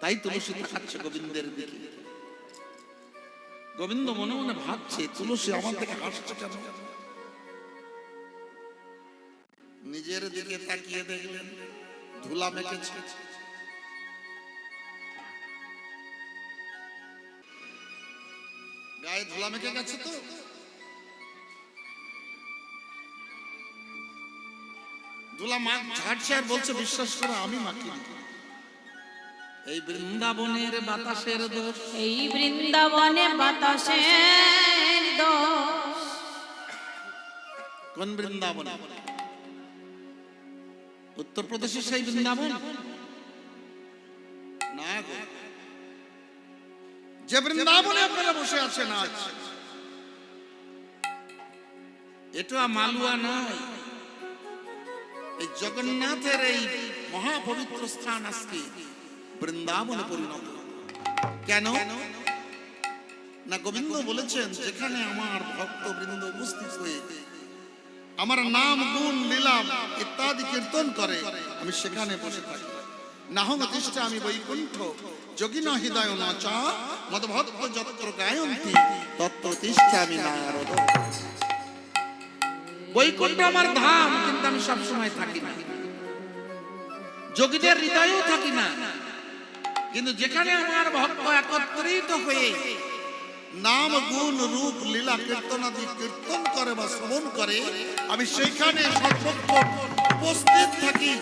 তাই তুলসী তাকাচ্ছে গোবিন্দের দিকে। গোবিন্দ মনে মনে ভাবছে তুলসী আমার দিকে হাসছে কেন? নিজের দিকে তাকিয়ে দেখলেন ধুলা মেখেছে। গায়ে ধুলা মেখে গেছে তো ধুলা ঝাড়ছে আর বলছে বিশ্বাস করো আমি মাখিনি। এই বৃন্দাবনের বাতাসের দোষ, এই বৃন্দাবনে বাতাসের দোষ। কোন বৃন্দাবন? উত্তরপ্রদেশের সেই বৃন্দাবন না গো। যে বৃন্দাবনে আপনারা বসে আছেন আজ, এটা মালুয়া নয়। এই জগন্নাথের এই মহাপবিত্র স্থান আজকে বৃন্দাবনে পরিণত। কেন না? গোবিন্দ বলেছেন যেখানে আমার ভক্ত বৃন্দ উপস্থিত হয়ে আমার নাম গুণ লীলা ইত্যাদি কীর্তন করে, আমি সেখানে বসে থাকি। নাহং তিষ্ঠ আমি বৈকুণ্ঠ যোগিন হৃদয় নাচা মদভক্ত যত্র গায়ন্তি তত্র তিষ্ঠ আমি নারদ। বৈকুণ্ঠ আমার ধাম, কিন্তু আমি সবসময় থাকি না, যোগীদের হৃদয়েও থাকি না। কিন্তু যেখানে আমার ভক্ত একত্রিত হয়ে নাম গুণ রূপ লীলা কীর্তনাদি কীর্তন করে বা শ্রবণ করে, আমি সেইখানে সর্বক্ষণ উপস্থিত থাকি।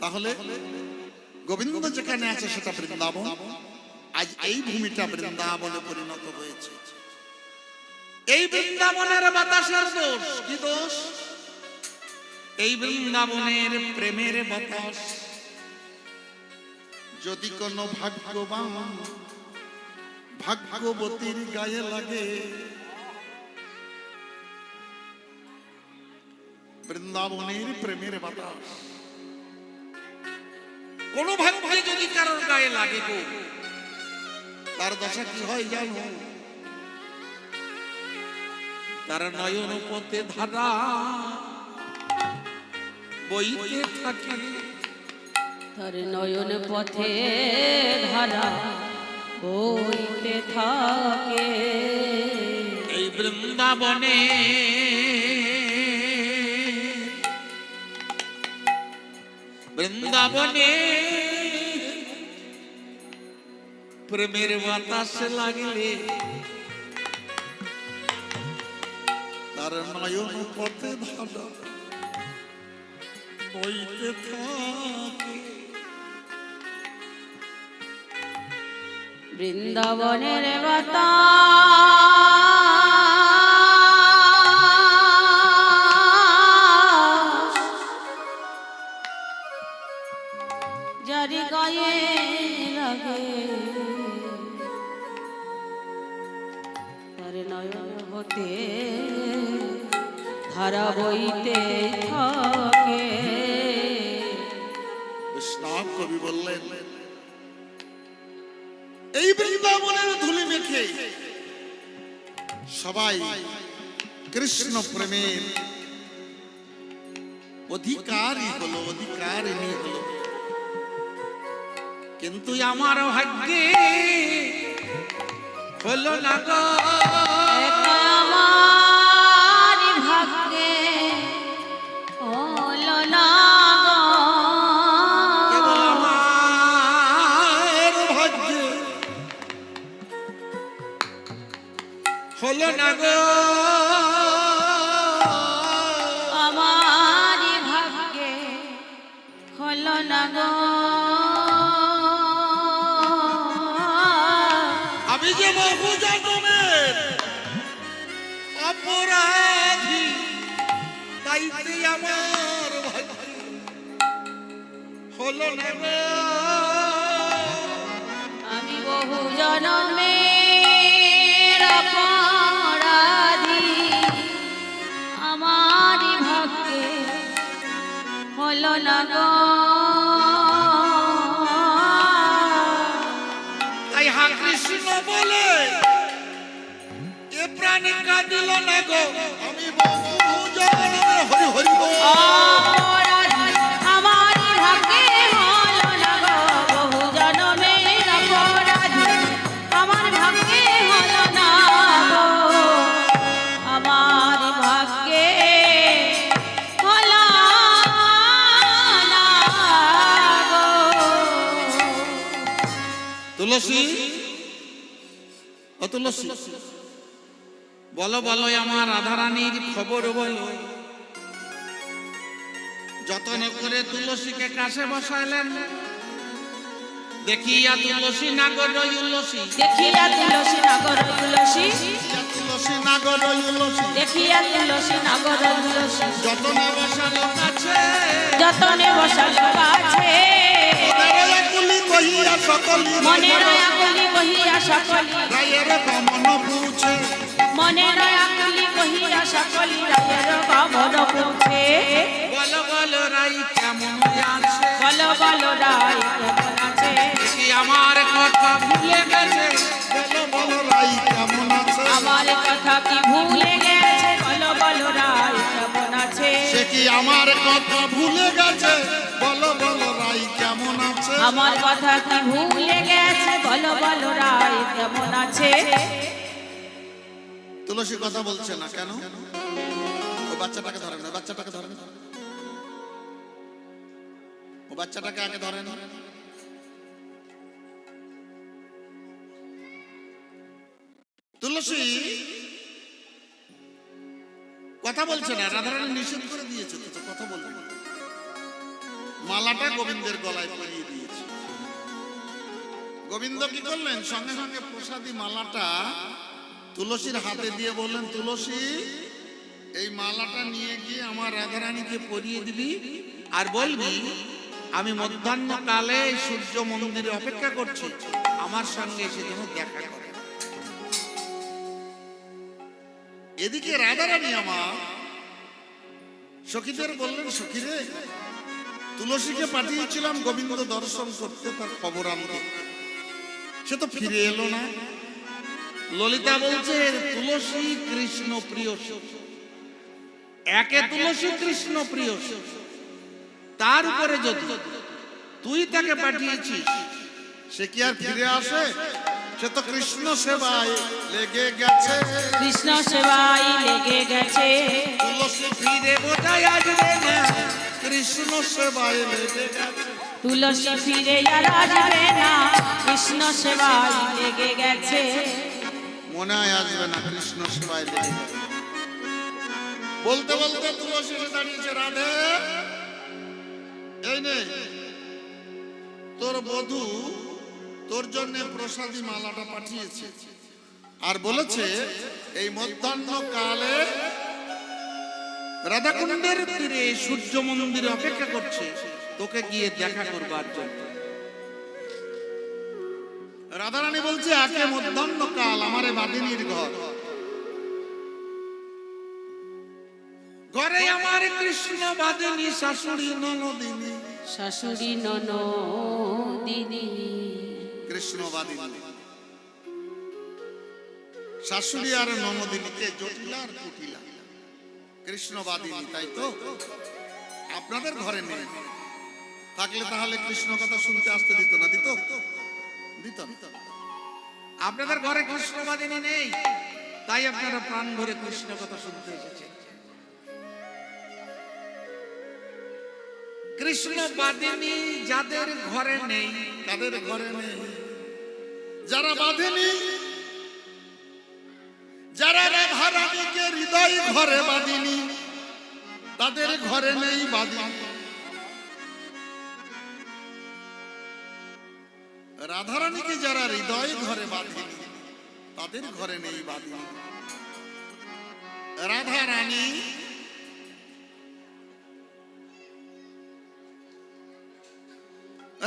তাহলে গোবিন্দ যেখানে আছে সেটা বৃন্দাবন। আজ এই ভূমিটা বৃন্দাবনে পরিণত হয়েছে। এই বৃন্দাবনের বাতাসের দোষ কি দোষ? এই বৃন্দাবনের প্রেমের বাতাস যদি কোনো ভাগ্যবান ভাগ্যবতীর গায়ে লাগে, বৃন্দাবনের প্রেমের বাতাস কোন ভাগ্যে যদি কারোর গায়ে লাগে গো, তার দশা কি হয় জানো? তার নয়ন পথে ধারা বইতে থাকে, তার নয়ন পথে ধারা বইতে থাকে। এই বৃন্দাবনে বৃন্দাবনে প্রেমের বাতাস লাগলে তার নয়ন পথে ধারা বইতে থাকে। বৃন্দাবনের বাতাস যারি গায়ে লাগে, তার নয়ন হতে ধারা বইতে থাকে। বৈষ্ণব কবি বললেন এই বৃন্দাবনের ধুলি মেখে সবাই কৃষ্ণ প্রেমের অধিকারী হলো, অধিকারিণী হলো। কিন্তু আমার ভাগ্যে হলো না গো, আমার ভাগ্যে হলো না গো, কেবল আমার ভাগ্যে হলো না গো, আমার ভাগ্যে হলো না গো। আমি যে বহু জন্মের অপরাধী, তাইতে আমার ভাগ্যে হলো না গো। আমি বহু জন্মের অপরাধী, আমার ভাগ্যে হলো না গো। তাই হা কৃষ্ণ বলে এ প্রাণী কাঁদিল না গো, আমি বহু জন্মের হরি হরি বল। অপরাধী আমার তুলসী, ও তুলসী, বলো বলো আমার রাধারানীর খবর বলো। যতন করে তুলসীকে কাছে বসাইলেন, দেখিয়া তুলসী নাগর উলসী, দেখিয়া তুলসী নাগর তুলসী, তুলসী নাগর উলসী, দেখিয়া তুলসী নাগর তুলসী, যতনে বসালো কাছে, যতনে বসালো কাছে, মনের আকুলি কহিয়া সকলি, মনের আকুলি কহিয়া সকলি, রায়ের কমন পুছে, মনের আকুলি কহিয়া সকলি, রায়ের কমন পুছে। বলো বলো রাই কেমন আছে, বলো বলো রাই কেমন আছে, কি আমার কথা ভুলে গেছে, বলো বলো রাই কেমন আছে, আমার কথা কি ভুলে গেছে, বলো বলো রাই কেমন আছে, সে কি আমার কথা ভুলে গেছে, বলো বলো রাই কেমন আছে, আমার কথা কি ভুলে গেছে, বলো বলো রাই কেমন আছে। তুলসী কথা বলছে না কেন? ও বাচ্চাটাকে ধরে না, বাচ্চাটাকে ধরে না, ও বাচ্চাটাকে আগে ধরে না। তুলসী কথা বলছে না, রাধারানী নিষেধ করে দিয়েছে তো কথা বলবে। মালাটা গোবিন্দের গলায় পরিয়ে দিয়েছে। গোবিন্দ কি করলেন? সঙ্গে সঙ্গে প্রসাদী মালাটা তুলসীর হাতে দিয়ে বললেন, তুলসী এই মালাটা নিয়ে গিয়ে আমার রাধারানীকে পরিয়ে দিবি, আর বলবি আমি মধ্যাহ্ন কালে সূর্য মন্দিরে অপেক্ষা করছি, আমার সঙ্গে এসে যেন দেখা করে। এদিকে রাধারানী আমার সখীদের বললেন, সখীরে তুলসীকে পাঠিয়েছিলাম গোবিন্দ দর্শন করতে, তার খবর আনতে, সে তো ফিরে এলো না। ললিতা বলছে তুলসী কৃষ্ণ প্রিয়, একে তুলসী কৃষ্ণ প্রিয়, তার উপরে যদি তুই তাকে পাঠিয়েছিস, সে কি আর ফিরে আসে? সে তো কৃষ্ণ সেবায় লেগে গেছে, কৃষ্ণ সেবায় লেগে গেছে, তুলসী ফিরে বোধহয় আসবে না, কৃষ্ণ সেবায় লেগে গেছে, তুলসী ফিরে আর আসবে না, কৃষ্ণ সেবায় লেগে গেছে। মনে হয় আসবে না, কৃষ্ণ সেবায় লেগে গেছে। বলতে বলতে তুলসী এসে দাঁড়িয়েছে, রাধে এই নে তোর বধূ তোর জন্য প্রসাদী মালাটা পাঠিয়েছে, আর বলেছে এই মধ্যাহ্ন কালে রাধাকুণ্ডের তীরে সূর্য মন্দিরে অপেক্ষা করছে তোকে গিয়ে দেখা করবার জন্য। রাধারানী বলছে আজকে মধ্যাহ্ন কাল, আমারে বাদিনীর ঘর, ঘরে আমার কৃষ্ণ বাদিনী শাশুড়ি ননদিনী, শাশুড়ি ননদিনী, কৃষ্ণ বাদিনী শাশুড়ি আর ননদিনীকে জটিলা আর কুটিলা, কৃষ্ণ বাদিনী, তাই তো? আপনাদের ঘরে নেই, থাকলে তাহলে কৃষ্ণ কথা শুনতে আসতে দিত না? দিত দিত আপনাদের ঘরে কৃষ্ণ বাদিনী নেই, তাই আপনারা প্রাণ ভরে কৃষ্ণ কথা শুনতে এসেছেন। কৃষ্ণ বাদিনী যাদের ঘরে নেই, তাদের ঘরে নেই, যারা বাঁধেনি, যারা রাধারানীকে হৃদয় ঘরে বাঁধিনি, তাদের ঘরে নেই বাঁধিনি। রাধারানীকে যারা হৃদয় ঘরে বাঁধিনি, তাদের ঘরে নেই বাঁধিনি। রাধারানী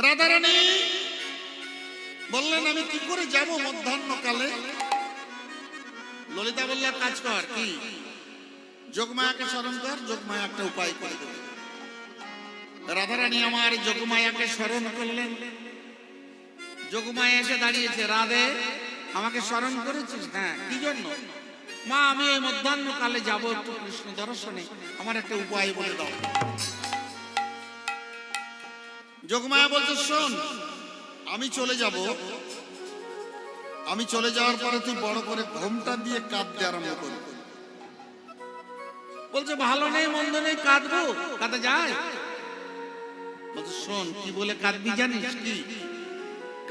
রাধারানী বললেন আমি কি করে যাব মধ্যাহ্ন কালে? ললিতা বললেন কাজ কর, কি? যোগমায়াকে স্মরণ কর, যোগমায়া একটা উপায় করে দেবে। রাধারানী আমার যোগমায়াকে স্মরণ করলেন। যোগমায়া এসে দাঁড়িয়েছে, রাধে আমাকে স্মরণ করেছিস? হ্যাঁ, কি জন্য? মা আমি এই মধ্যাহ্ন কালে যাবো একটু কৃষ্ণ দর্শনে, আমার একটা উপায় বলে দাও। যোগমায়া বলছে শোন, আমি চলে যাব, আমি চলে যাওয়ার পরে তুই বড় করে ঘোমটা দিয়ে কাঁদতে আরম্ভ করবি। বলছে ভালো নেই মন্দ নেই, কাঁদবো, কাঁদা যায়? বলছে শোন কি বলে কাঁদবি জানিস? কি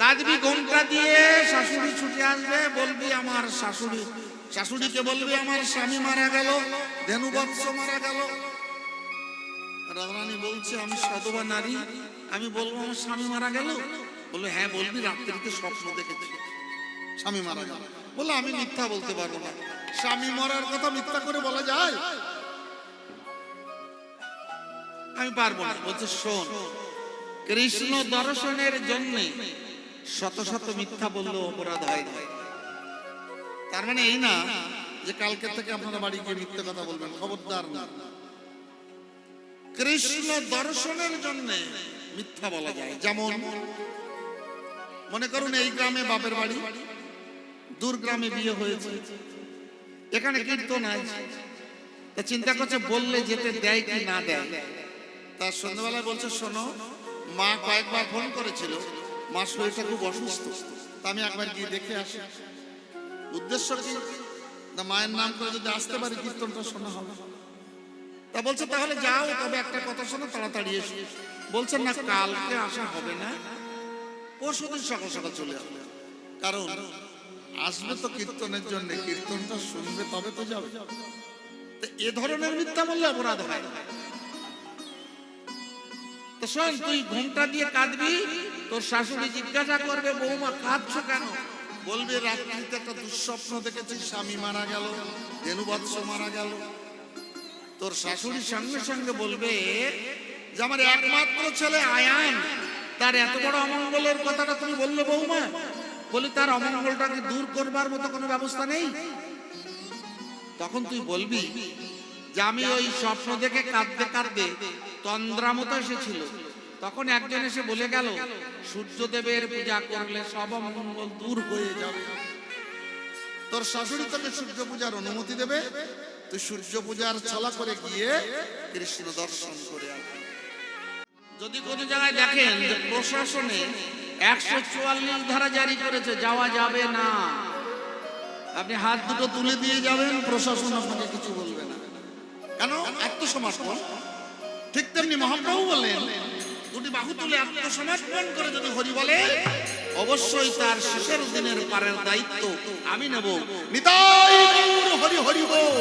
কাঁদবি ঘোমটা দিয়ে, শাশুড়ি ছুটে আসবে, বলবি আমার শাশুড়ি, শাশুড়িকে বলবি আমার স্বামী মারা গেল, ধেনুবৎস মারা গেল। রাধারানী বলছে আমি সধবা নারী, আমি বলবো আমার স্বামী মারা গেল? বলবে হ্যাঁ বলবি, রাত্রিতে স্বপ্ন দেখেছি স্বামী মারা গেল। বলে আমি মিথ্যা বলতে পারবো না। স্বামী মরার কথা মিথ্যা করে বলা যায়? আমি পারবো না। বলছে শোন, কৃষ্ণ দর্শনের জন্য শত শত মিথ্যা বললেও অপরাধ হয় না। তার মানে এই না যে কালকে থেকে আপনারা বাড়ি গিয়ে মিথ্যে কথা বলবেন, খবরদার না। কৃষ্ণ দর্শনের জন্য মিথ্যা বলা যায়। যেমন মনে করুন এই গ্রামে বাপের বাড়ি, দূর গ্রামে বিয়ে হয়েছে, এখানে কীর্তন আছে, তা চিন্তা করছে বললে যেতে দেয় কি না দেয়। তার সন্ধ্যাবেলায় বলছে শোনো, মা কয়েকবার ফোন করেছিল, মা শরীরটা খুব অসুস্থ, তা আমি একবার গিয়ে দেখে আসি। উদ্দেশ্য কি? না মায়ের নাম করে যদি আসতে পারি কীর্তনটা শোনা হবে। তা বলছে তাহলে যাও, তবে একটা কথা শোনো, তাড়াতাড়ি এসো। বলছেন না কালকে আসা হবে না, পরশুদিন সকাল সকাল চলে আসবে। কারণ আসবে তো কীর্তনের জন্য, কীর্তনটা শুনবে তবে তো যাবে। এ ধরনের মিথ্যা বললে অপরাধ হয়। তো শোন, তুই ঘুমটা দিয়ে কাঁদবি, তোর শাশুড়ি জিজ্ঞাসা করবে বৌমা কাঁদছো কেন? বলবে রাত্রিতে একটা দুঃস্বপ্ন দেখেছি, স্বামী মারা গেল, ধেনুবৎস মারা গেল। তোর শাশুড়ির সঙ্গে সঙ্গে বলবে যে আমার একমাত্র ছেলে আয়ান, তার এত বড় অমঙ্গলের কথাটা তুমি বললে বৌমা। বলি তার অমঙ্গলটাকে দূর করবার মতো কোনো ব্যবস্থা নেই? তখন তুই বলবি যে আমি ওই স্বপ্ন দেখে কাঁদতে কাঁদতে তন্দ্রা মতো এসেছিল, তখন একজন এসে বলে গেল সূর্যদেবের পূজা করলে সব অমঙ্গল দূর হয়ে যাবে। তোর শাশুড়ি তোকে সূর্য পূজার অনুমতি দেবে, তুই সূর্য পূজার ছলা করে গিয়ে কৃষ্ণ দর্শন করে আসবি। যদি কোনো জায়গায় দেখেন যে প্রশাসনে 144 ধারা জারি করেছে, যাওয়া যাবে না, আপনি হাত দুটো তুলে দিয়ে যাবেন, প্রশাসন আপনাকে কিছু বলবে না। কেন? আত্মসমর্পণ। ঠিক তেমনি মহাপ্রভু বলেন দুটি বাহু তুলে আত্মসমর্পণ করে যদি হরি বলে, অবশ্যই তার শেষের দিনের পারের দায়িত্ব আমি নেব। নিতাই গৌর হরি হরি বল।